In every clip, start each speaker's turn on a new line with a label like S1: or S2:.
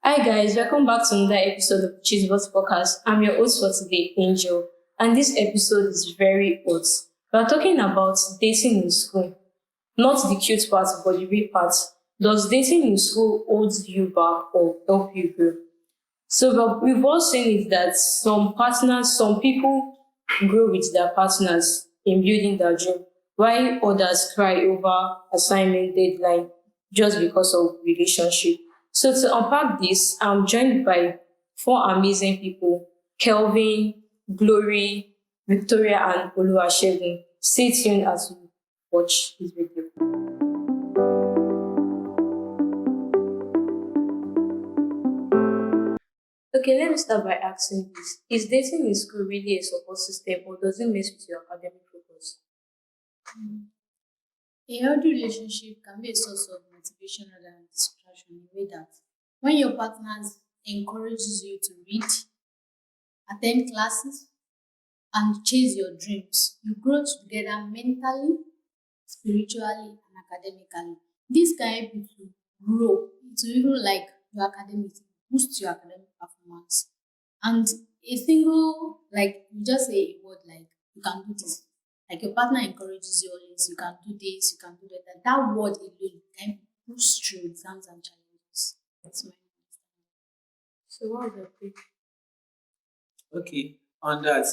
S1: Hi guys, welcome back to another episode of Cheesebox Podcast. I'm your host for today, Angel, and this episode is very hot. We are talking about dating in school. Not the cute part, but the real part. Does dating in school hold you back or help you grow? So we've all seen it that some people grow with their partners in building their dream, while others cry over assignment deadline just because of relationship. So to unpack this, I'm joined by four amazing people: Kelvin, Glory, Victoria, and Oluwasegun. Stay tuned as we watch this video. Okay, let me start by asking this. Is dating in school really a support system or does it mess with your academic focus?
S2: A healthy relationship can be a source of motivation rather than distraction in a way that when your partner encourages you to read, attend classes, and chase your dreams, you grow together mentally, spiritually, and academically. This can help you to grow to even like your academics, boost your academic performance. And a single, like you just say a word like you can do this. Like your partner encourages you always, you can do this, you can do that. That word alone can push through exams and challenges. That's my
S1: So what was your take?
S3: Okay, on that,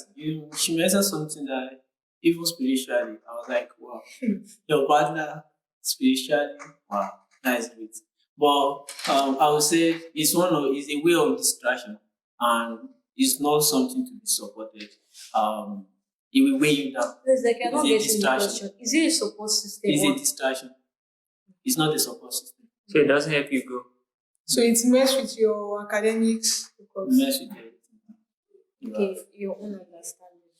S3: she mentioned something that even spiritually, I was like, wow, your partner spiritually, wow, that's great. But I would say it's a way of distraction, and it's not something to be supported. It will weigh you down.
S1: It's like you're
S3: It's
S1: not
S3: a
S1: getting the
S3: distraction.
S1: question. Is it a support system?
S3: It's
S1: or-
S3: a distraction. It's not a support system.
S4: So it doesn't help you grow.
S5: So it mess with your academics.
S3: Mess with everything.
S1: Okay, your own understanding.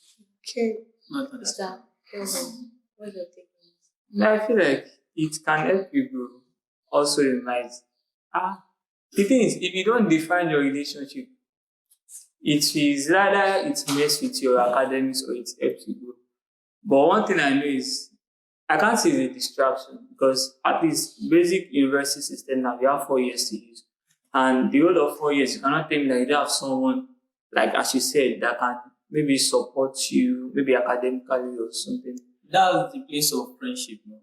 S5: Okay.
S3: Not
S1: Is
S3: understand.
S1: that Kelvin? What's your take on this?
S4: No, I feel like it can help you grow. Also, you might. The thing is, if you don't define your relationship, it is rather it mess with your academics or it helps you grow. But one thing I know is I can't say it's a distraction because at least basic university system now you have 4 years to use. And the whole of 4 years, you cannot tell me that you don't have someone, like as you said, that can maybe support you, maybe academically or something.
S3: That's the place of friendship. No?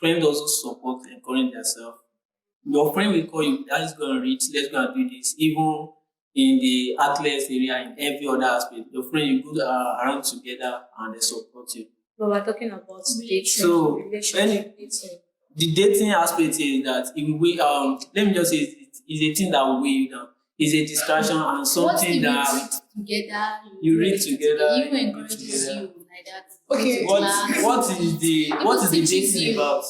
S3: Friends also support and encourage themselves. Your friend will call you, that is going to reach, let's go and do this. Even in the athletics area, in every other aspect, your friend, you go around together and they support you.
S1: But we're talking about dating,
S3: So,
S1: relationship, dating.
S3: The dating aspect is that it will weigh, let me just say, it's a thing that will weigh you down. It's a distraction and
S2: Once
S3: something
S2: you
S3: that
S2: read together,
S3: you read together.
S2: you
S3: you read
S2: encourages
S3: together.
S2: you like that.
S5: Okay.
S3: What is the
S2: teaches
S3: dating
S2: you.
S3: about?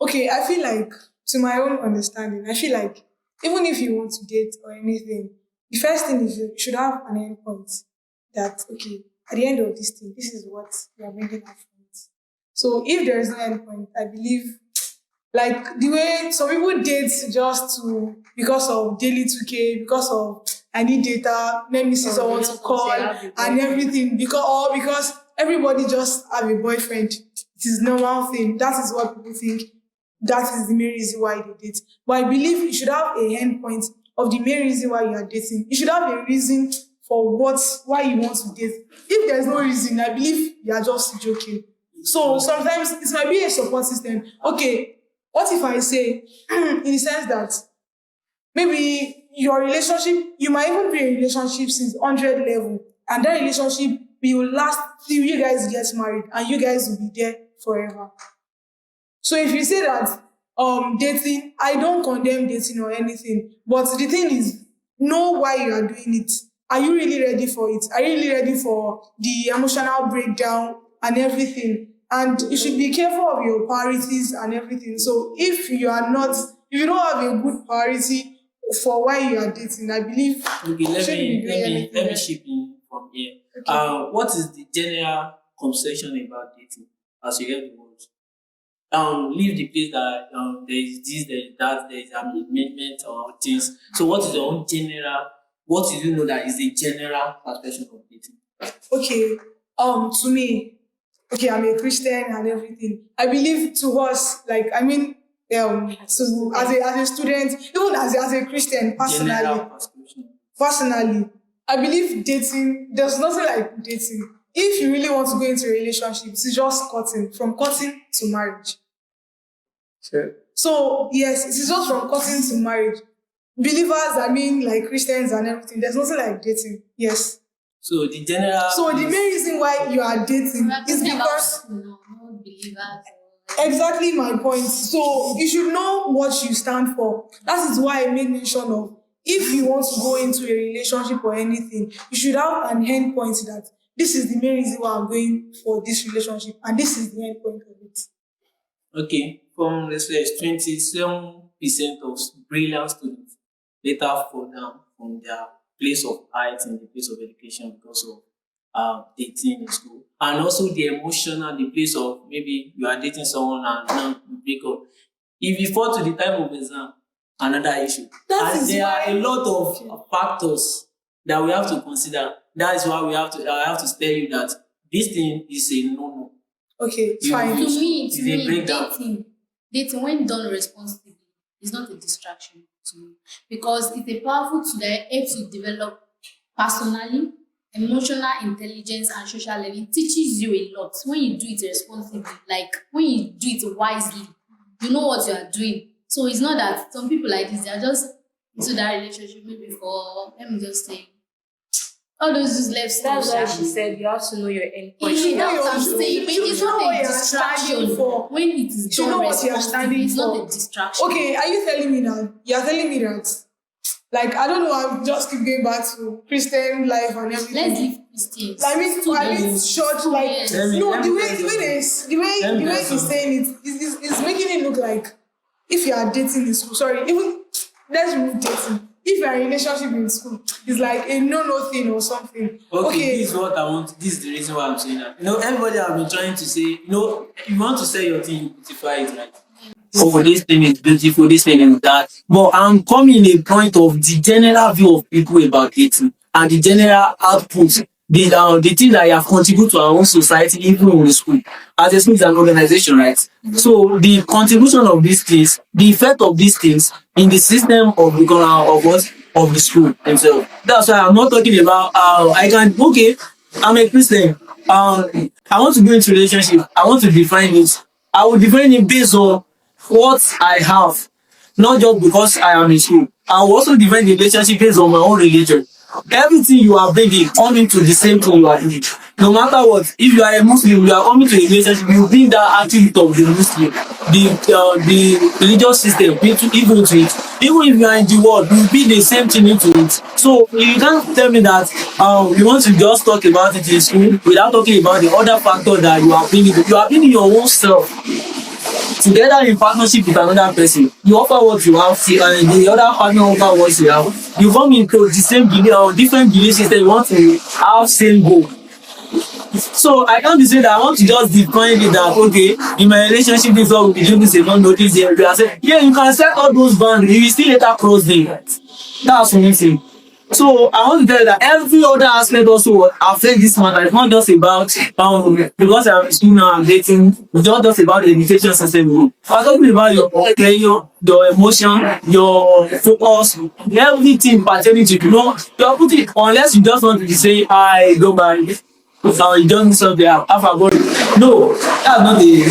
S5: Okay, I feel like, to my own understanding, I feel like even if you want to date or anything, the first thing is you should have an end point that, okay, at the end of this thing, this is what we are bringing out from it. So if there is no end point, I believe, like the way some people date just to, because of daily 2K, because of I need data, let me see
S1: Or
S5: someone
S1: just
S5: to
S1: to
S5: call
S1: say, have a
S5: and
S1: boyfriend.
S5: everything, because everybody just have a boyfriend. It is normal thing. That is what people think. That is the main reason why they date. But I believe you should have a end point of the main reason why you are dating. You should have a reason for why you want to date. If there's no reason, I believe you are just joking. So sometimes it might be a support system. Okay, what if I say, in the sense that maybe your relationship, you might even be in a relationship since 100 level, and that relationship will last till you guys get married, and you guys will be there forever. So if you say that dating, I don't condemn dating or anything, but the thing is, know why you are doing it. Are you really ready for it? Are you really ready for the emotional breakdown and everything? And you should be careful of your priorities and everything. So if you don't have a good priority for why you are dating, I believe
S3: Okay,
S5: you
S3: let
S5: shouldn't
S3: me
S5: be doing
S3: let me
S5: anything
S3: let me
S5: else.
S3: chip in from here.
S5: Okay.
S3: What is the general conversation about dating as you hear the word? Leave the place that there is this, there is that, there is amendment or things. So what is your own general? What do you know that is the general perception of dating?
S5: Okay, to me, okay, I'm a Christian and everything. I believe to us, like, I mean, So as a student, even as a Christian,
S3: General prescription.
S5: personally, I believe dating, there's nothing like dating. If you really want to go into a relationship, it's just courting, from courting to marriage.
S4: So,
S5: So yes, it is just from courting to marriage. Believers, I mean, like Christians and everything, there's nothing like dating. Yes.
S3: So the general.
S5: So the main reason why you are dating
S2: We are
S5: is
S2: talking about
S5: because
S2: not believers.
S5: exactly my point. So you should know what you stand for. That is why I made mention of, if you want to go into a relationship or anything, you should have an end point that this is the main reason why I'm going for this relationship, and this is the end point of it.
S3: Okay, from research, 27% of brilliant students later fall down from their place of height in the place of education because of dating in school. And also the emotional, the place of maybe you are dating someone and now you break up. If you fall to the time of exam, another issue.
S5: That
S3: And
S5: is
S3: there
S5: why-
S3: are a lot of factors that we have to consider. That is why I have to tell you that this thing is a no-no.
S5: Okay, it's
S3: You-
S5: fine.
S2: To me,
S3: It's a breakdown.
S2: dating when done responsibly is not a distraction to me, because it's a powerful tool that helps you develop personally, emotional intelligence, and social learning. It teaches you a lot when you do it responsibly, like when you do it wisely. You know what you are doing. So it's not that some people like this, they are just into that relationship maybe for, let me just say, all those useless
S1: That's why
S2: stuff.
S1: she said you have to know your end point.
S2: Yeah, that's what I'm
S5: You
S2: saying. But
S5: should
S2: it's
S5: know
S2: not
S5: what
S2: a
S5: you're standing
S2: distraction
S5: for.
S2: when it is
S5: You should
S2: done
S5: know what you're
S2: responsibly.
S5: standing
S2: It's not
S5: for.
S2: a distraction.
S5: Okay, are you telling me now? You're telling me that, like, I don't know, I'll just keep going back to Christian life and everything.
S2: Let's leave Christians.
S5: I mean, church, like,
S3: Let me-
S5: no,
S3: let
S5: the
S3: me
S5: way
S3: tell you
S5: the way
S3: Let me
S5: the way
S3: tell you
S5: he's
S3: something.
S5: saying it is making it look like, if you are dating in school, sorry, even let's remove dating. If you're in a relationship in school, it's like a no thing or something.
S3: Okay, this is what I want. This is the reason why I'm saying that. Everybody have been trying to say, if you want to sell your thing, you beautify it, right? Oh, this thing is beautiful, this thing is that. But I'm coming a point of the general view of people about dating and the general output, the thing that you have contributed to our own society, even in school. As a school is an organization, right? So the contribution of these things, the effect of these things in the system of the of the school themselves. That's why I'm not talking about I'm a Christian. I want to go into relationship. I want to define it. I will define it based on what I have, not just because I am in school. I will also define the relationship based on my own religion. Everything you are bringing coming to the same thing you are doing. No matter what, if you are a Muslim, you are coming to a relationship, you bring that attribute of the Muslim, the religious system even into it. Even if you are in the world, you bring the same thing into it. So you can't tell me that you want to just talk about it in school without talking about the other factor that you are bringing. You are bringing your own self together in partnership with another person. You offer what you have, and the other partner offer what you have. You come into the same belief or different belief system. You want to have same goal. So I can't be saying that I want to just define it that okay, in my relationship this one will be doing this, you don't notice here. You are saying, yeah, you can set all those boundaries, you will still later cross them. That's one thing. So I want to tell you that every other aspect also affect this matter. It's not just about because I'm in school now, I'm dating. It's not just about the education system. I'm talking about your career, your emotion, your focus, everything pertaining to you're putting unless you just want to say I go by. You don't solve the half a body. No, that's not the.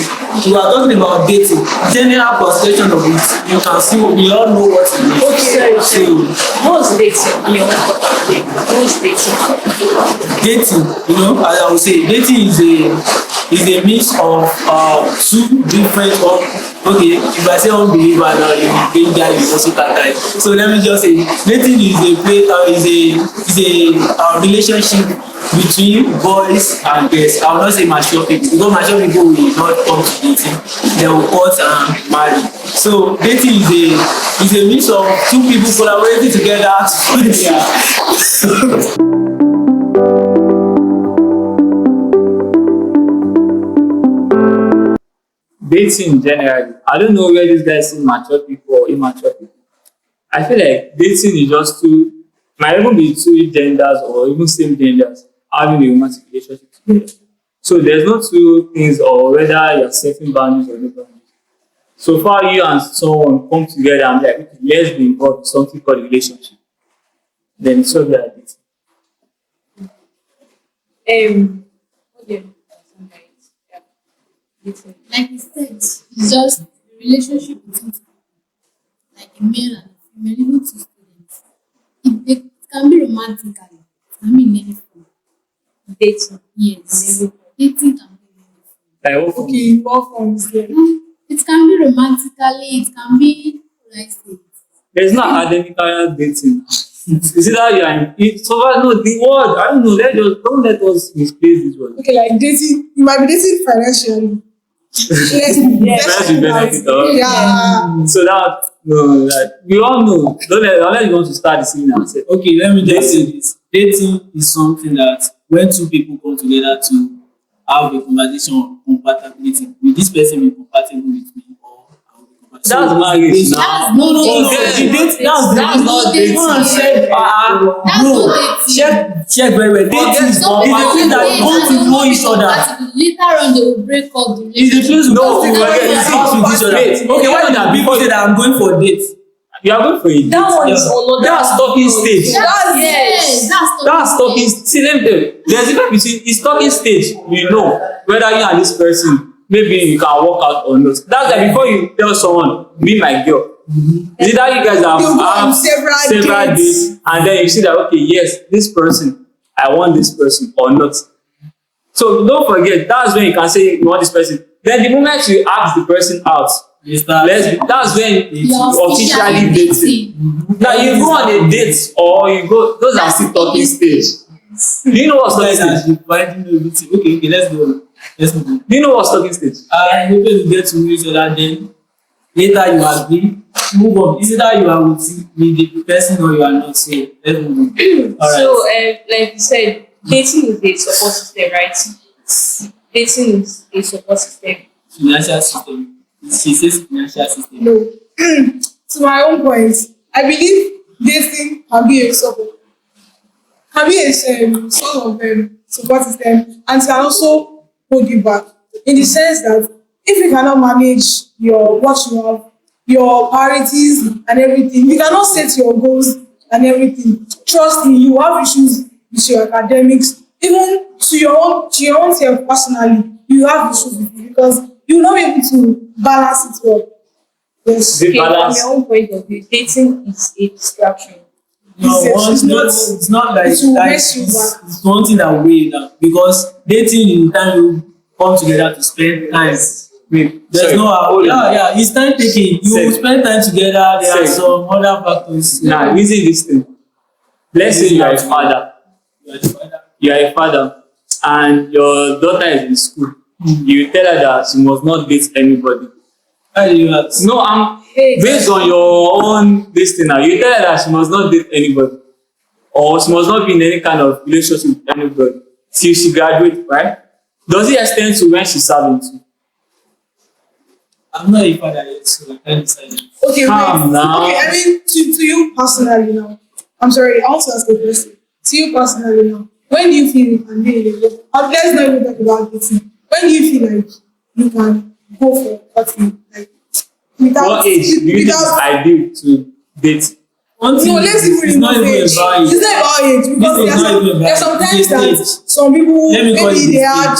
S3: We are talking about dating. General perception of it. You can see, we all know what it is.
S1: Okay,
S3: So,
S1: what's dating? What's dating?
S3: dating, as I would say, dating is a mix of two different okay, if I say unbeliever now, you will guy is also that. So let me just say, dating is a relationship between boys and girls. I will not say mature people because mature people will not come to dating. They will court and marry. So dating is a mix of two people collaborating together to find their
S4: dating generally, I don't know where these guys see mature people or immature people. I feel like dating is just might even be two genders or even same genders having a romantic relationship together. So there's no two things or whether you're setting boundaries or no boundaries. So far, you and someone come together and be like, okay, let's be involved in something called a relationship. Then so we are dating.
S1: Okay. Yeah. Dating.
S2: Like you said, it's just a relationship between two people, like a male and a female, even two students. It can be romantically, it can be in any form.
S1: Dating.
S2: Yes. Dating can be in any form.
S4: Like, what
S5: Okay, what form is there?
S2: It can be romantically, it can be, like I say,
S4: there's no academical dating. Is it that you are in so far? No, the word, I don't know. Don't let us misplace this word.
S5: Okay, like dating, you might be dating financially.
S4: Let's be benefit.
S5: Yeah.
S4: So that, no, that we all know. Unless you want to start deceiving ourselves.
S3: Okay, let me just say this. Dating is something that when two people come together to have a conversation on compatibility, will this person be compatible with me or I will be compatible?
S4: That's marriage now.
S2: that's no dating.
S3: That's
S2: not dating.
S3: No one said,
S2: That's
S3: bro,
S2: not dating.
S3: check very well. Dating is
S2: Some
S3: the
S2: people
S3: thing that
S2: date
S3: you want to
S2: and
S3: know
S2: they
S3: each
S2: won't be
S3: other.
S2: compatible. Later on, they will break up the
S3: It's the place
S2: relationship.
S4: No,
S3: we
S4: forget
S3: get
S4: it.
S3: house with each other.
S4: Wait,
S3: Okay, why that people say that I'm going for a date?
S4: You are going for it.
S1: That one is another.
S4: That's talking stage.
S1: Yes.
S4: That's talking. See, let me tell you. There's a difference between it's talking stage. You know whether you and this person maybe you can work out or not. That's like before you tell someone, be my girl. Is it that you guys have,
S5: You go on several dates.
S4: and then you see that okay, yes, this person, I want this person or not. So don't forget, that's when you can say you want this person. Then the moment you ask the person out, that's when it's officially dating. Now you go on a date or you go, those are still talking stage. Do you know what's talking stage?
S3: Okay, let's go.
S4: Do you know what's talking stage?
S3: You will get to know each other, then later you agree, move on. Is it that you are with the person or you are not? So let's move on. All right.
S1: So, like you said, dating is a support system, right? Dating is a support system.
S3: Financial system. She says financial system.
S5: No. To my own point, I believe dating can be a support. Can be a sort of support system and can also hold you back. In the sense that if you cannot manage your what you have, your priorities and everything, you cannot set your goals and everything. Trust me, you have issues with your academics, even to your own self personally, you have issues with it because you will not be able to balance it well. Yes.
S4: The
S1: Okay, from
S4: balance.
S1: my own point of view, dating is a distraction.
S3: No,
S5: It's
S3: it's not like
S5: it will
S3: that.
S5: mess you back.
S3: It's one thing that way down because dating in time you come together to spend time.
S4: Wait,
S3: There's
S4: sorry,
S3: no
S4: hold on.
S3: yeah, it's time taking. You
S4: Same.
S3: will spend time together. There are
S4: Same.
S3: some other factors.
S4: Now, reason this thing. Let's say you are a father.
S3: You are the father.
S4: You are a father, and your daughter is in school. You tell her that she must not date anybody.
S3: How do you ask?
S4: No, I'm based on your own this thing now. You tell her that she must not date anybody, or she must not be in any kind of relationship with anybody till she graduates, right? Does it extend to when she's serving too?
S3: I'm not a father yet, so I can't decide.
S5: Okay,
S4: Calm
S5: wait.
S4: down.
S5: Okay, I mean to you personally now. I'm sorry, I want to ask a question. To you personally now, when do you feel you can be in a relationship? Let's not even talk about dating. When do you feel like you can go for party? Like without
S4: What age do you think is ideal to date?
S3: One thing
S5: no, let's
S3: is,
S5: even
S3: it's not even
S5: age.
S3: about it.
S5: It's not about age because
S3: This is not even about
S5: there's
S3: it.
S5: sometimes
S3: It's a
S5: that
S3: stage.
S5: some people
S3: Let me call
S5: maybe
S3: it
S5: they
S3: a
S5: had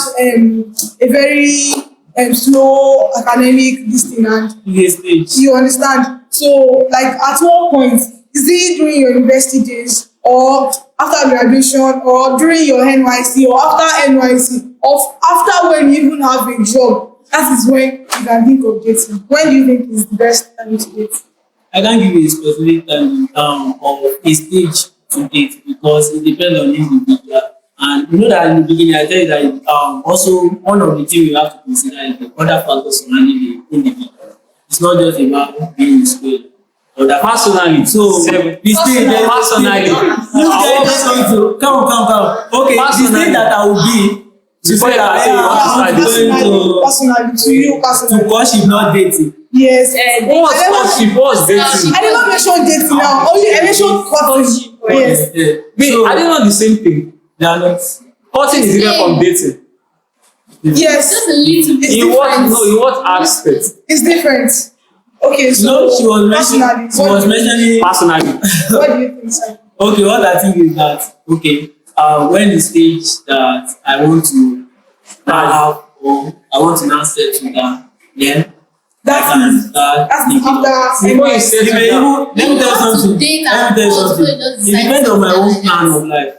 S5: a very slow academic this thing and
S3: This stage.
S5: you understand. So like at one point, is it during your university days or after graduation or during your NYC or after NYC or after when you even have a job? That is when you can think of dating. When do you think is the best time to date?
S3: I can't give you a specific time or a stage to date because it depends on the individual. And you know that in the beginning I tell you that also one of the things you have to consider is the other factors surrounding the individual. It's not just about being in school. Or that
S4: Personally,
S3: so the stage that
S4: personally,
S3: you guys want to come. Okay, the stage that I will be
S4: before you can say you want to start dating.
S5: Personally, to you
S3: to
S5: personally.
S3: courtship, not dating.
S5: Yes.
S4: What's courtship? What's dating?
S5: I did not mention dating now. Only I mentioned courtship. Yes.
S3: Yeah.
S4: Wait,
S3: So,
S4: are they not the same thing?
S3: they are not.
S4: Courting is different from dating.
S5: Yes,
S2: Just a little bit.
S5: It's
S4: In what
S5: different.
S4: no, in what aspect?
S5: it's different. Okay, so
S3: No, she was
S5: personally,
S3: mentioning.
S4: Personally.
S5: what do you think, sir?
S3: Okay, what I think is that okay, when the stage that I want to now have or I want to now settle down, then
S5: That's
S3: I can
S5: it.
S3: start
S5: That's
S3: thinking of.
S5: after
S4: Before you
S5: NYSC.
S4: settle
S3: It may
S4: down,
S3: even, let me tell you something. Let me tell you something. It depends on my own plan of life.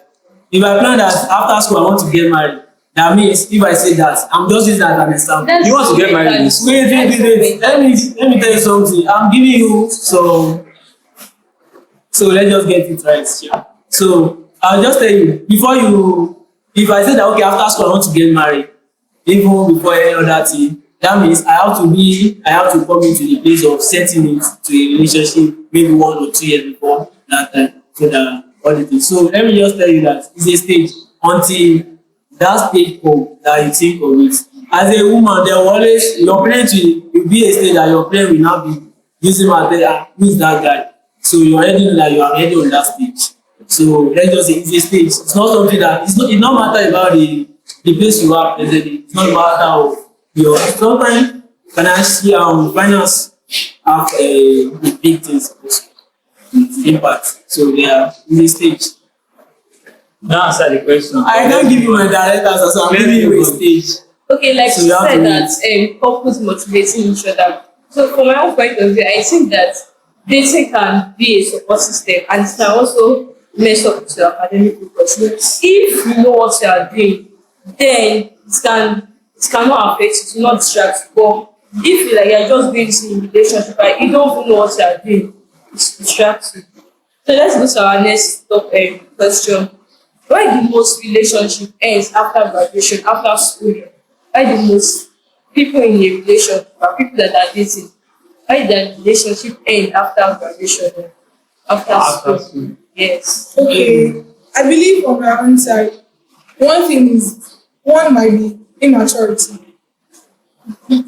S3: If I plan that after school I want to get married, that means if I say that, I'm just using that as an example.
S1: That's
S4: You want to get married in school?
S3: Wait. Let me tell you something. I'm giving you so let's just get it right. Yeah. So I'll just tell you before you if I say that okay after school I want to get married, even before any other thing, that means I have to come into the place of setting it to a relationship maybe 1 or 2 years before that time. So that all the things. So let me just tell you that it's a stage until that stage comes that you think of it. As a woman, there will always your parents will be a stage that your parents will not be using my who is that guy? So you already know that you are already on that stage. So let's just say it's a stage. It's not something that it's not matter about the place you are presently. It's not matter of your sometimes finance have a big things also, impact. So they are in a stage.
S4: now answer the question.
S3: I can't give you my direct answer, so I'm giving you a stage.
S1: Okay, like
S3: So
S1: you
S3: you have
S1: said
S3: to
S1: that couples motivating each other. So from my own point of view, I think that dating can be a support system and it can also mess up with your academic focus. If you know what you are doing, then it cannot affect you, to not distract you. But if you like you're just doing this in relationship, right, you don't even know what you are doing, it distracts you. So let's go to our next question. Why the most relationship ends after graduation, after school? Why the most people in a relationship are people that are dating? Why the relationship end after graduation, after
S4: After
S1: school?
S4: school.
S1: Yes.
S5: Okay, I believe on my own side, one thing is one might be immaturity.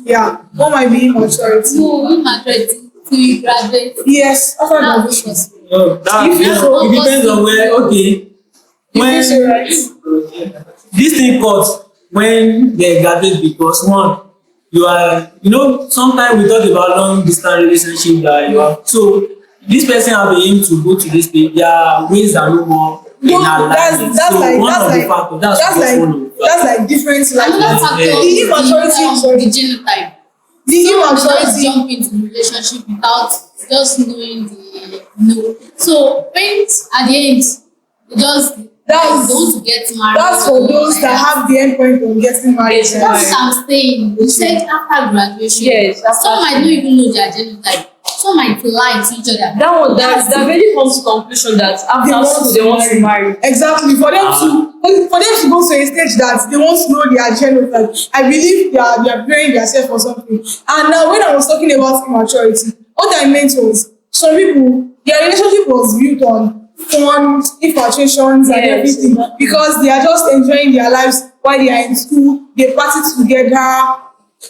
S5: Yeah, one might be immaturity.
S2: No, immaturity till you graduate.
S5: Yes, after
S2: That's
S5: graduation.
S2: possible.
S3: No,
S5: If you so,
S3: it depends on where okay.
S5: if you so
S3: When
S5: right.
S3: this thing cuts when they graduate because one sometimes we talk about long distance relationship that you have so this person have a aim to go to this place their ways are no more in
S5: No,
S3: alignment
S5: that's
S3: so
S5: like
S3: one
S5: that's
S3: of the
S5: like
S3: factors that's
S5: that's
S3: just
S5: like
S3: one of the
S5: that's
S3: factors.
S5: like different like
S2: Another factor
S3: Yeah.
S2: is
S5: The immaturity, sorry.
S2: the genotype.
S5: the
S2: Someone will just
S5: immaturity.
S2: jump into relationship without just knowing the no. So when at the end, they just
S5: That's-
S2: they want to get married.
S5: That's for
S2: or
S5: those that have the end point of getting married.
S1: Yes,
S2: That's what I'm saying. You said after graduation.
S1: Yes, after
S2: Some might not even know their genotype. Some might lie to each other.
S1: That really comes to conclusion that after school they want to marry.
S5: Exactly. For them to go to a stage that they want to know their genotype, I believe they are preparing themselves for something. And now when I was talking about immaturity, what I meant was some people their relationship was built on fun, infatuations and
S1: Yes,
S5: everything
S1: exactly.
S5: because they are just enjoying their lives while they are in school, they party together.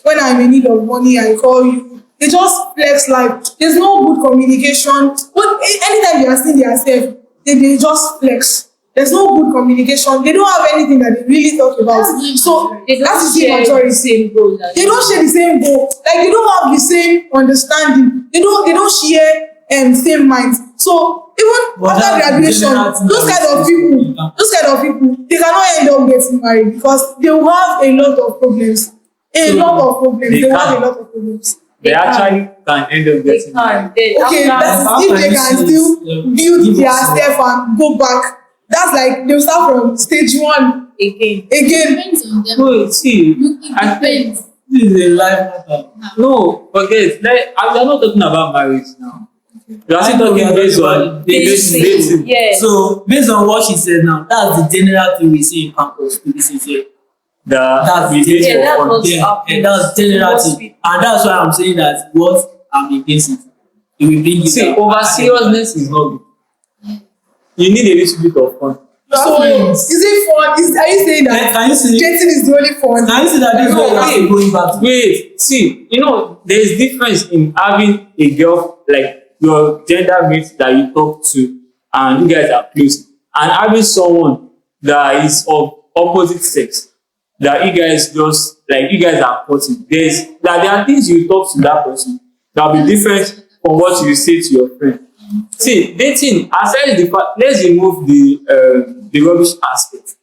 S5: When I'm in need of money, I call you. They just flex life. There's no good communication. But anytime they are seeing themselves, they just flex. There's no good communication. They don't have anything that they really talk about.
S2: That's
S5: So
S1: They
S5: that
S1: don't
S5: is
S1: share the
S5: immaturity.
S1: same goal. That
S5: They don't share the same goal. Like they don't have the same understanding. They don't share same minds. So even
S3: But
S5: after
S3: that's
S5: graduation,
S3: general thing
S5: those
S3: that
S5: kind of
S3: we see.
S5: people, they cannot end up getting married because they will have a lot of problems.
S4: They
S5: They will have
S4: can.
S5: a lot of problems.
S4: They
S1: They can.
S4: actually can end up
S1: They
S4: getting
S1: can.
S5: Okay,
S1: After-
S5: that's if they can still build their self and go back. That's like they'll start from stage one
S1: again.
S5: again.
S2: Depends on them.
S4: No, see,
S2: Look, it
S4: I
S2: depends.
S3: This is a life matter.
S4: no, forget. Like, we are not talking about marriage now. We are still talking based on dating.
S1: Yes.
S3: So based on what she said now, that's the general thing we see in campus to this is it. That's
S4: We
S3: the
S4: date
S1: Yeah,
S4: for
S1: that's
S4: fun.
S1: what-
S3: Yeah, that's general
S1: Most
S3: thing.
S1: people.
S3: And that's why I'm saying that what I'm against it. It will bring it
S4: See,
S3: down.
S4: over seriousness is not good. You need a little bit of fun.
S5: So is it fun? Are you saying that
S3: Can you see?
S5: dating is the only fun?
S3: Can you see that this is what
S4: wait.
S3: I'm going back to?
S4: Wait, see, there is difference in having a girl like your gender mate that you talk to and you guys are close, and having someone that is of opposite sex. that you guys are cutting. There are things you talk to that person that will be different from what you say to your friend. See, dating, aside the fact, let's remove the rubbish aspect.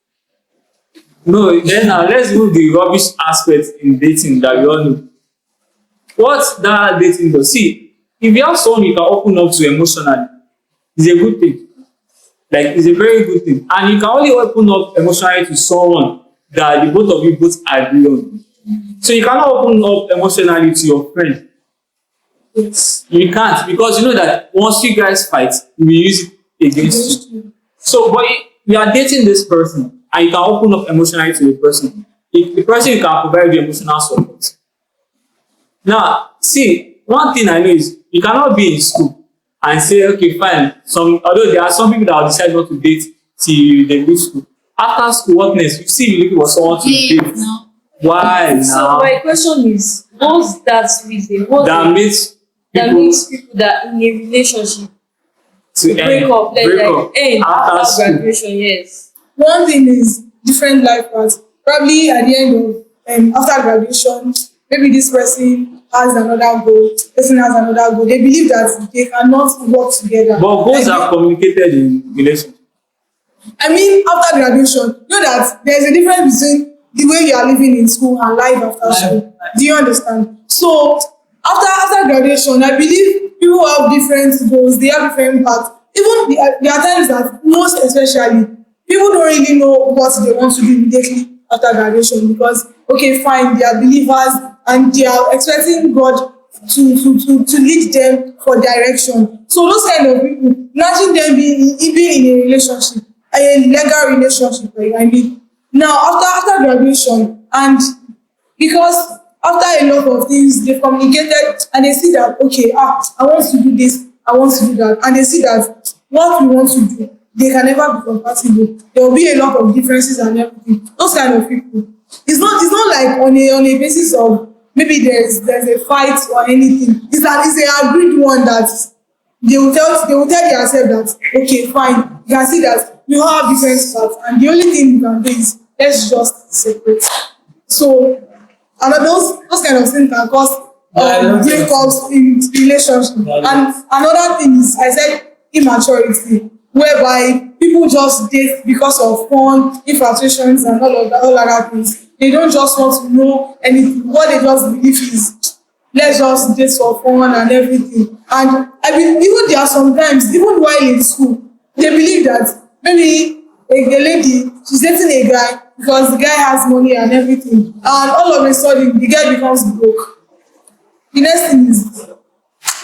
S4: No, then now let's remove the rubbish aspect in dating that we all know. What that dating does, see, if you have someone you can open up to emotionally, it's a good thing. Like, it's a very good thing. And you can only open up emotionally to someone that the both of you both agree on. So you cannot open up emotionally to your friend. You can't, because you know that once you guys fight, you will use it against you. So, but you are dating this person and you can open up emotionally to the person. The person you can provide the emotional support. Now, see, one thing I know is you cannot be in school and say, okay, fine. Although there are some people that will decide not to date till they leave school. After school, what next? You see, you're looking for someone to date.
S2: No.
S4: Why now?
S1: So my question is, what's that reason?
S4: That makes
S1: people that in a relationship
S4: to
S1: break up, end
S4: after
S1: after
S4: school.
S1: graduation? Yes.
S5: One thing is different life paths. Probably at the end of after graduation, maybe this person has another goal, person has another goal. They believe that they cannot work together.
S4: But goals
S5: Like,
S4: are communicated in relationship.
S5: I mean, after graduation, you know that there's a difference between the way you are living in school and life after school. Do you understand? So after graduation, I believe people have different goals. They have different paths. Even there are times that most especially people don't really know what they want to do immediately after graduation because okay, fine, they are believers and they are expecting God to lead them for direction. So those kind of people, imagine them being in a relationship, a legal relationship, like I mean. Now after graduation, and because after a lot of things they communicated and they see that okay, I want to do this, I want to do that, and they see that what we want to do, they can never be compatible. There will be a lot of differences and everything. Those kind of people. It's not like on a basis of maybe there's a fight or anything. It's an agreed one that they will tell themselves that okay, fine, you can see that we all have different paths and the only thing you can do is let's just separate. So and those kind of things can cause breakups in relationship. And another thing is I said immaturity, whereby people just date because of fun, infatuations and all other things. They don't just want to know anything. What they just believe is let's just date for fun and everything. And I mean, even there are sometimes, even while in school, they believe that maybe a lady, she's dating a guy because the guy has money and everything. And all of a sudden, the guy becomes broke. The next thing is,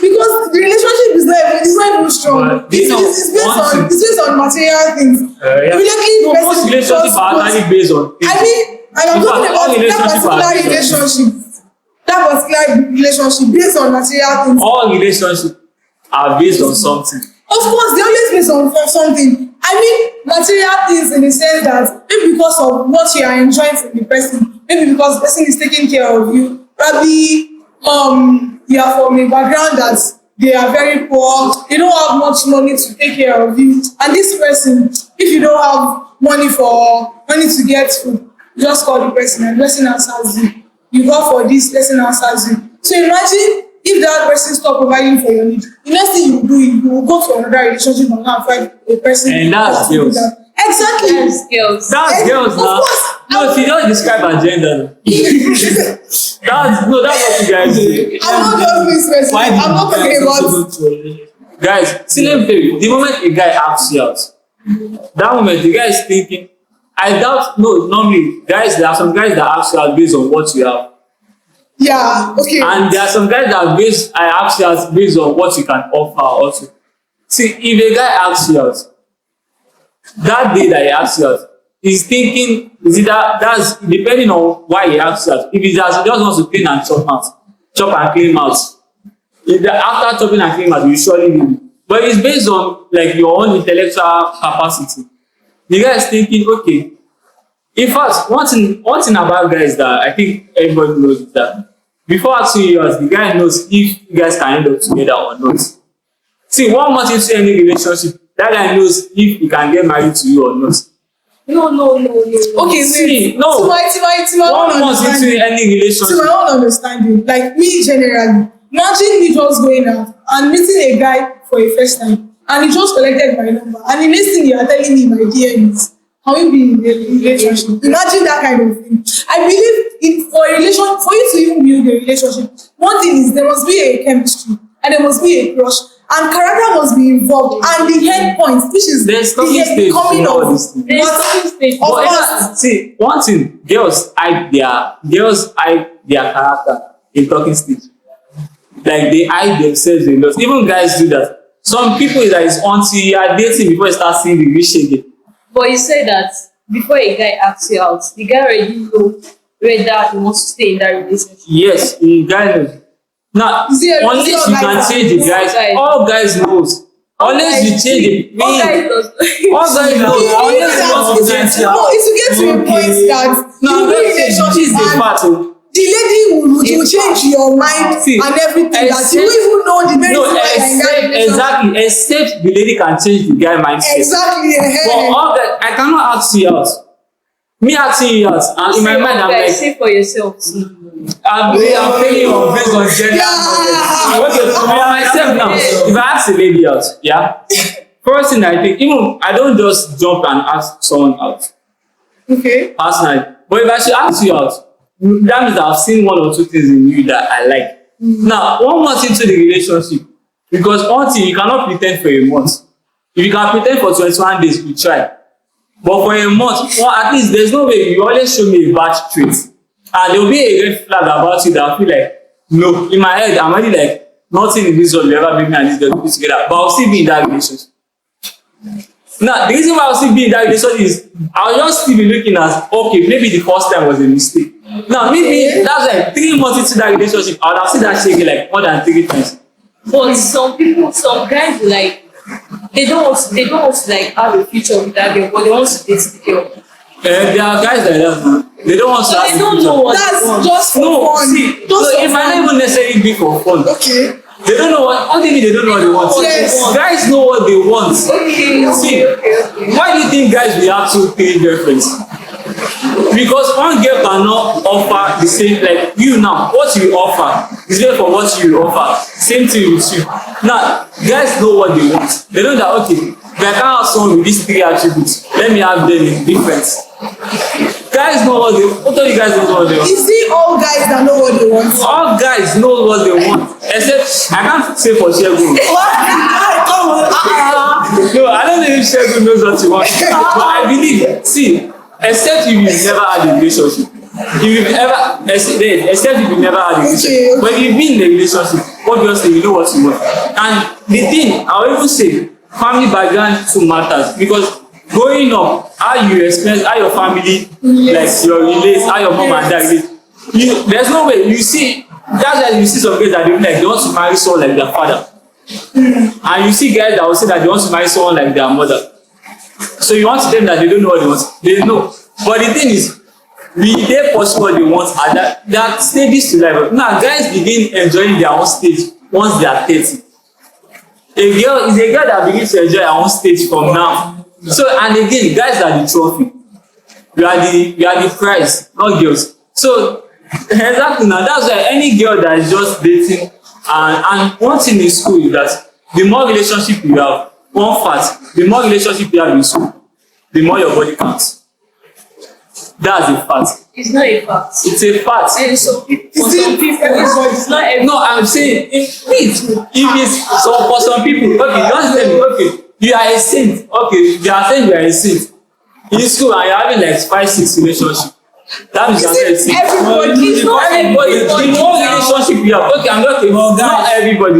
S5: because the relationship is not even strong. It's based on material things. Immediately, the
S4: most
S5: person
S4: relationships
S5: just
S4: are
S5: goes-
S4: actually based on things.
S5: I mean, and I'm
S4: In
S5: talking
S4: fact, all
S5: about that
S4: relationships
S5: particular
S4: are based on
S5: relationship. That particular relationship based on material things.
S4: all relationships are based on something.
S5: Of course, they always based on something. I mean, material things in the sense that maybe because of what you are enjoying from the person, maybe because the person is taking care of you, probably you are from a background that they are very poor, they don't have much money to take care of you. And this person, if you don't have money to get food, you just call the person and the person answers you. You go for this, person answers you. So imagine if that person stop providing for your needs, the next thing you do, you will go to another relationship and find a person.
S4: And that's
S5: that will do
S4: girls.
S5: that. Exactly.
S1: Yes, girls.
S4: That's
S5: And
S4: girls
S5: of
S4: now.
S5: course,
S4: No, she don't describe her gender. That's what you guys do.
S5: I'm not just this person.
S3: Why
S5: I'm not talking about.
S4: Guys, see, let me tell you, the moment a guy asks you out, that moment the guy is thinking, I doubt, no, normally, guys, there are some guys that ask you out based on what you have.
S5: Yeah. Okay.
S4: And there are some guys that I ask you out based on what you can offer also. See, if a guy asks you out, that day that he asks you out, he's thinking, that's depending on why he asks you out. If he just wants to clean and chop and clean mouth. After chopping and cleaning mouth, you surely leave it. But it's based on like your own intellectual capacity. The guy is thinking, okay. In fact, one thing about guys that I think everybody knows is that before asking you out, the guy knows if you guys can end up together or not. See, 1 month into any relationship, that guy knows if he can get married to you or not.
S1: No.
S5: Okay,
S4: See,
S5: wait.
S4: no.
S5: To my own
S4: 1 month into
S5: understanding.
S4: any
S5: To
S4: relationship.
S5: my own understanding, like me generally, imagine me just going out and meeting a guy for a first time, and he just collected my number, and the next thing you are telling me my DM is, can we be in a relationship? Imagine that kind of thing. I believe for you to even build a relationship, one thing is there must be a chemistry and there must be a crush and character must be involved and the end point, which is
S4: There's
S5: the
S4: talking stage
S5: coming
S4: in all
S5: of.
S4: these things.
S1: There's talking stage.
S5: Of
S4: But
S5: course.
S4: see, one thing, girls hide their character in talking stage. Like they hide themselves a lot. Even guys do that. Some people that is until you are dating before you start seeing the real shade.
S1: But you said that before a guy asks you out, the guy already know whether he wants to stay in that relationship.
S4: Yes, the guy knows. Now,
S5: Is it-
S4: unless
S5: is it
S4: you
S5: all
S4: can
S5: guys
S4: change the
S1: know?
S4: guys, all guys knows. Unless you change it,
S1: All guys does.
S4: all guys know. Unless you want to change it.
S5: No, it's to get to a point that
S4: No,
S5: you
S4: I'm
S5: be
S4: not saying
S5: relationship
S4: this is a
S5: and
S4: part of.
S5: the lady will change your mind
S4: See,
S5: and everything that you
S4: except-
S5: don't even know the very
S4: No,
S5: reason why you're in that relationship.
S4: exactly. Except the lady can change the guy mindset.
S5: Exactly.
S4: But all that, I cannot ask you out. Me asking you out, and in my mind, I'm like,
S1: say for yourself.
S4: I'm feeling on based on gender.
S5: Yeah.
S4: Okay, for myself now, if I ask a lady out, yeah, first thing I think, even I don't just jump and ask someone out
S5: Okay.
S4: personally. But if I should ask you out, that means I've seen one or two things in you that I like. Now, 1 month into the relationship, because one thing you cannot pretend for a month. If you can pretend for 21 days, you try. But for a month, well, at least there's no way you always show me a bad trait. And there will be a red flag about you that I feel like, no, in my head, I'm already like, nothing in this world will ever make me and this girl put together. But I'll still be in that relationship. Now, the reason why I'll still be in that relationship is I'll just still be looking at, okay, maybe the first time was a mistake. Now, maybe that's like 3 months into that relationship, I would have seen that shaking like more than 3 times.
S1: But some guys like they don't want to like have a future with that girl, but they want to date the girl.
S4: There are guys like that, man. They don't want to
S1: So
S4: have
S1: they
S4: a
S1: don't
S4: future.
S1: know what
S5: That's
S1: they want.
S5: just for
S4: No,
S5: fun.
S4: see,
S5: Just
S4: so
S5: for
S4: it might
S5: fun.
S4: not even necessarily be for fun.
S5: Okay.
S4: They don't know what do you mean they don't know what they want?
S5: Yes.
S4: Guys know what they want.
S1: Okay.
S4: See, why do you think guys will have 2, 3 girlfriends? Because one girl cannot offer the same, like you now, what you offer is there for what you offer. Same thing with you. Now, guys know what they want. They know that, okay, if I can't have someone with these 3 attributes, let me have them in difference. Guys know what they want. What you guys know what they want?
S5: Is it all guys that know what they want?
S4: All guys know what they want. Except, I can't say for Shegun. No, I don't know if Shegun knows what he wants. But I believe, see, except if you've never had a relationship. If you've ever, except if you've never had a relationship.
S5: Okay.
S4: When you've been in a relationship, obviously you know what you want. And the thing, I'll even say, family background too matters. Because growing up, how you experience, how your family, like your relates, how your mom and dad relate. There's no way, you see, that's why you see some guys that they want to marry someone like their father. And you see guys that will say that they want to marry someone like their mother. So you want to tell them that they don't know what they want. They know. But the thing is, will they pursue what they want at that stages to life? Now, guys begin enjoying their own stage once they are 30. A girl is a girl that begins to enjoy her own stage from now. So, and again, guys are the trophy. You are the prize, not girls. So, exactly now, that's why any girl that is just dating, and one thing in school is that the more relationship you have, one fact, the more relationship you have in school, the more your body counts. That's a fact.
S1: It's not a fact.
S4: It's a fact.
S1: And some people, for
S5: Is it
S1: some people,
S5: everybody?
S1: it's not every.
S4: No, I'm saying if it's so for some people, okay, just tell me, okay, you are a saint, okay, they are saying you are a saint in school and you're having like 5, 6 relationships. That means you're not a saint.
S5: Everybody.
S1: It's not
S4: Everybody,
S1: everybody.
S4: the more relationship you have, okay, I'm not okay, not everybody,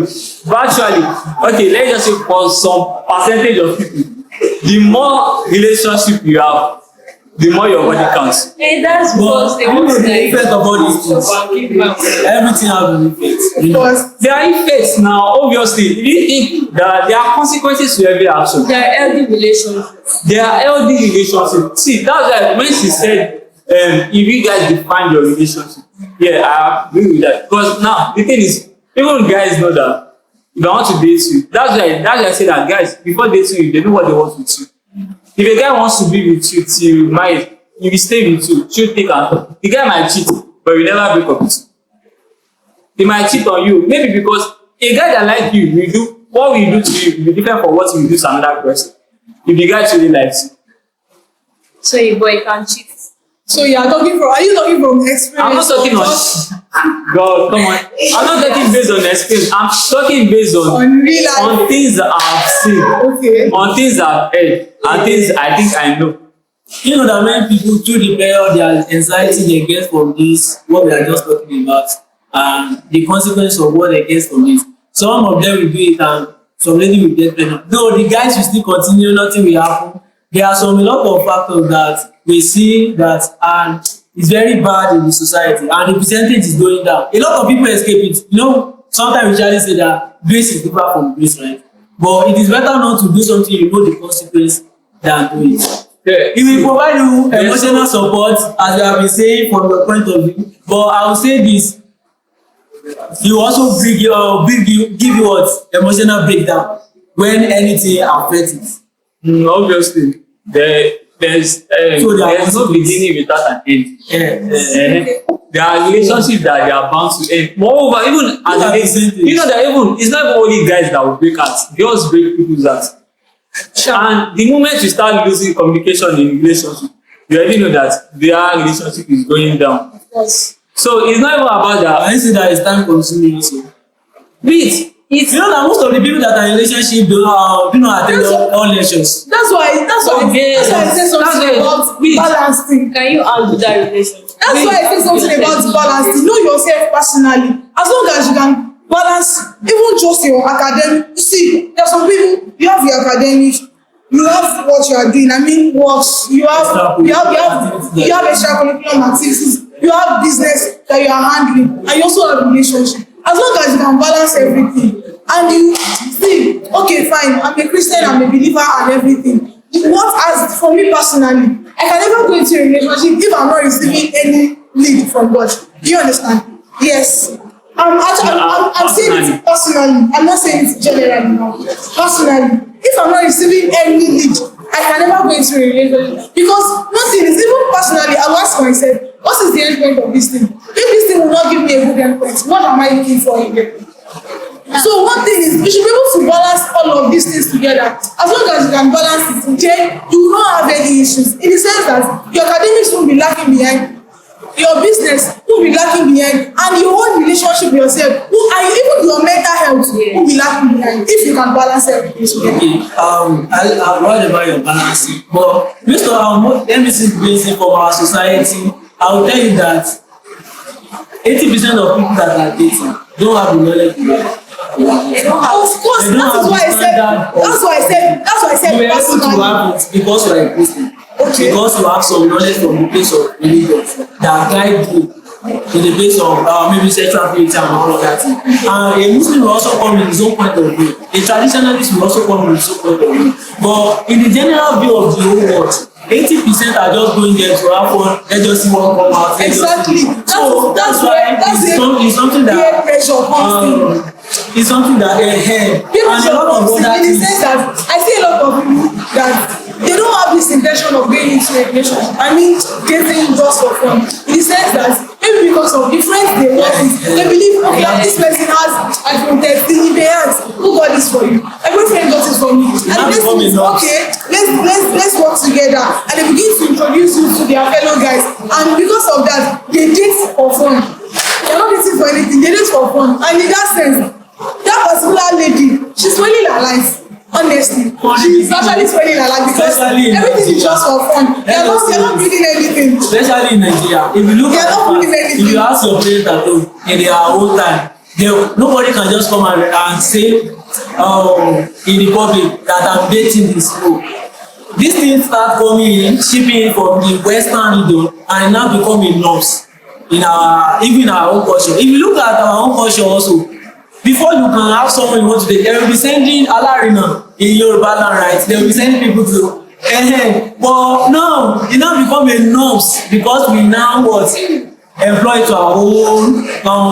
S4: but actually, okay, let's just say for some percentage of people, the more relationship you have, the more your body counts.
S1: And that's because they
S3: I
S1: want
S3: know
S1: to
S3: the
S1: like
S3: effect of all these things. Everything has an effect. You know?
S5: Because
S4: There are effects now, obviously. If you think that there are consequences to every action,
S1: their healthy relationships.
S4: there are healthy relationships. See, that's why when she said, if you guys define your relationship, yeah, I agree with that. Because now, the thing is, even guys know that if I want to date you, that's why I say that guys, before dating you, they know what they want with you. If a guy wants to be with you till marriage, he will stay with you, she'll take and the guy might cheat, but you never break up with you. He might cheat on you, maybe because a guy that like you will do what will you do to you will be different from what you will do to another person. If the guy truly likes you.
S1: So a boy can cheat.
S5: So you are talking from? Are you talking from experience?
S4: I'm not talking
S5: or
S4: on
S5: just
S4: God, come on. I'm not talking based on experience. I'm talking based
S5: on real life?
S4: on things that I've seen,
S5: Okay.
S4: on things I've heard, and things I think I know.
S3: You know that many people through the period their anxiety they get from this, what we are just talking about, and the consequence of what they get from it. Some of them will do it and some lady will get pregnant. Though the guys will still continue, nothing will happen. There are a lot of factors that we see that and it's very bad in the society and the percentage is going down. A lot of people escape it. You know, sometimes we usually say that grace is different from grace, right? But it is better not to do something you know the consequence than do it.
S4: Yeah.
S3: It will provide you emotional support, as you have been saying from your point of view. But I will say this: you also give you what emotional breakdown when anything affects it.
S4: Obviously, there's no beginning without an end. There are relationships that they are bound to end. Moreover, even as a lady, you know that even it's not only guys that will break hearts, girls break people's hearts. And the moment you start losing communication in relationship, you already know that their relationship is going down.
S5: Yes.
S4: So it's not even about that.
S3: I see that it's time consuming also.
S4: Wait,
S3: You know that most of the people that are in relationship do not attend all lectures.
S5: That's why I say something about balancing.
S1: Can you undo that relationship?
S5: That's why I say something about balancing. Know yourself personally. As long as you can balance even just your academic. You see, there are some people, you have your academic, you have what you are doing. I mean, works. You have extracurricular activities. You have business that you are handling, and you also have relationship. As long as you can balance everything, and you see, okay, fine, I'm a Christian, I'm a believer, and everything. As for me personally, I can never go into a relationship if I'm not receiving any lead from God. Do you understand? Yes. I'm saying it personally. I'm not saying it generally now. Personally, if I'm not receiving any lead, I can never go into a relationship because nothing is even personally. I'll ask myself, what is the end point of this thing? If this thing will not give me a good end point, what am I looking for here? So one thing is, you should be able to balance all of these things together. As long as you can balance it, okay, you will not have any issues. In the sense that your academics won't be lacking behind, your business won't be lacking behind, and your own relationship with yourself, and even your mental health won't be lacking behind if you can balance everything together.
S3: Okay, I've heard about your balancing, but based on let me see basic from our society, I will tell you that 80% of people that are dating don't have the knowledge to know.
S5: Of course, that's why I said
S3: You were able to have it because you are a Christian. Okay. Because you have some knowledge from the place of religion that guide you to the place of maybe sexual purity and all of that. And a Muslim will also come in his own point of view. A traditionalist will also come in his own point of view. But in the general view of the whole world, 80% are just going there to have fun. Let's just see what come out.
S5: Exactly.
S3: So that's why it's something that
S5: pressure comes in.
S3: It's something that they head. And a lot of other
S5: in the sense that I see a lot of people that they don't have this intention of going into a relationship. I mean, dating just for fun. In the sense that maybe because of the friends they work with, they believe, okay, this person has iPhone 13, they ask, who got this for you? My boyfriend got it for me. And the next thing is, okay, let's work together. And they begin to introduce you to their fellow guys. And because of that, they date for fun. They're not dating for anything, they date for fun. And in that sense, that particular lady, she's really her life. Honestly, she's actually spending her life because everything is just for fun. They're not reading anything.
S3: Especially in Nigeria, if you look at if you ask your parents at home in their own time, nobody can just come and say in the public that I'm dating this group. These things start coming in, shipping from the Western region, and now become a norms in our own culture. If you look at our own culture also, before you can have someone you want to date, they will be sending alarina in Yoruba land, right? They will be sending people to but now it now become a norms because we now employ to our own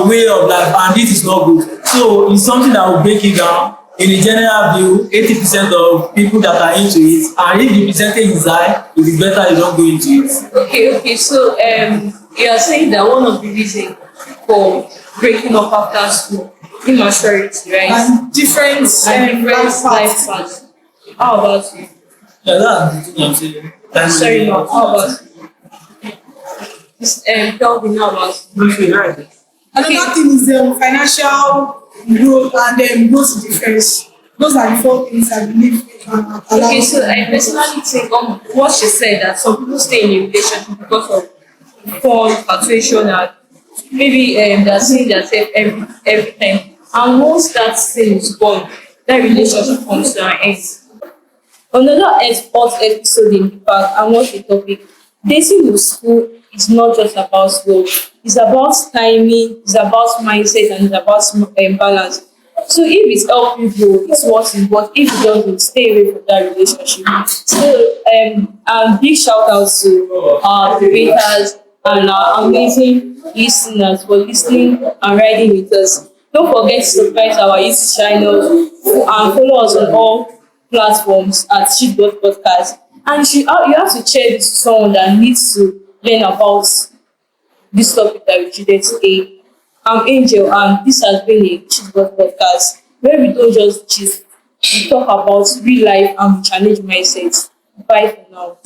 S3: way of life, and this is not good. So it's something that will break it down in a general view, 80% of people that are into it, and if the percentage is high, it is better you don't go into it.
S1: Okay. So you are saying that one of the reasons for breaking up after school, immaturity, right?
S5: And different
S1: And different
S5: life
S1: life
S5: paths.
S1: paths. How about you?
S3: Yeah, that's the thing I'm saying.
S1: Sorry, no. How about you? Kelvin, how about you?
S4: Okay, right.
S5: Another thing is financial growth and growth difference. Those are the four things I believe can allow.
S1: Okay, so I personally think on what she said that some people stay in a relationship because of fun, fluctuation, and maybe they're seeing themselves every time. And once that thing is gone, that relationship comes to an end. Another export episode in the park, and what's the topic? Dating in school is not just about love. It's about timing, it's about mindset, and it's about balance. So if it helps you grow, it's worth it. But if it doesn't, stay away from that relationship. So big shout out to our creators and our amazing listeners for listening and riding with us. Don't forget to subscribe to our YouTube channel and follow us on all platforms at Shitbot Podcast. And you have to share this to someone that needs to learn about this topic that we treated today. I'm Angel, and this has been a Shitbot Podcast where we don't just gist, we talk about real life and we challenge mindsets. Bye for now.